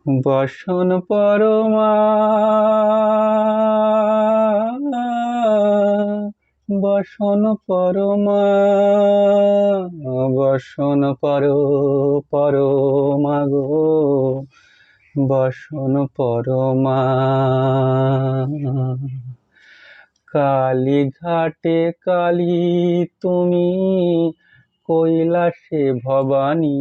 বসন পরমা, বসন পরমা, বসন পরমা গো, বসন পরমা। কালীঘাটে কালী তুমি, কৈলাসে ভবানী,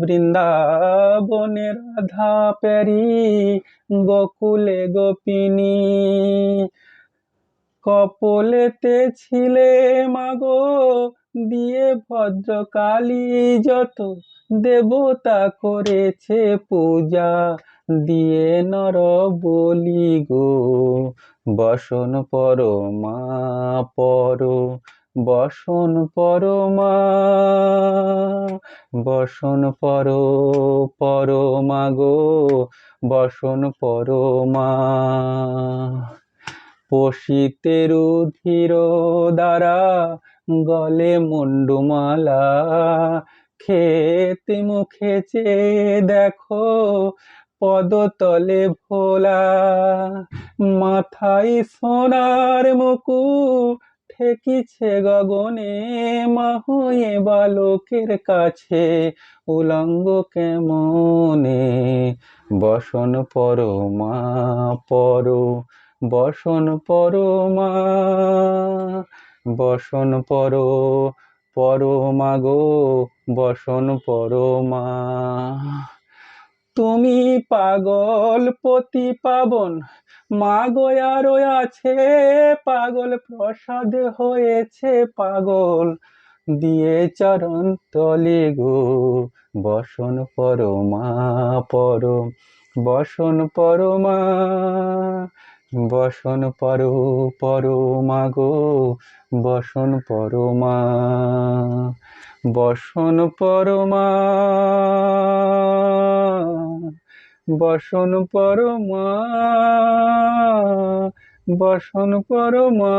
বৃন্দাবনে রাধা প্যারি, গোকুলে গোপিনী। কপলেতে ছিলে মাগো দিয়ে ভদ্রকালী, যত দেবতা করেছে পূজা দিয়ে নর বলি গো। বসন পরমা বসন পরমা, বসন পরমা গো, বসন পরমা। পশিতে রুধির দ্বারা গলে মুন্ডুমালা, খেতে মুখে চেয়ে দেখো পদতলে ভোলা। মাথায় সোনার মুকুট ঠেকিছে গগনে, মা হয়ে বালকের কাছে উলঙ্গ কেমনে। বসন পরমা বসন পরমা, বসন পরমা গো, বসন পরমা। তুমি পাগল পতি পাবন মা গো, আছে পাগল প্রসাদ হয়েছে পাগল দিয়ে চরণ তলে গো। বসন পরমা বসন পরমা, বসন পরমা গো, বসন পরমা। বসন পরমা, বসন পরমা, বসন পরমা।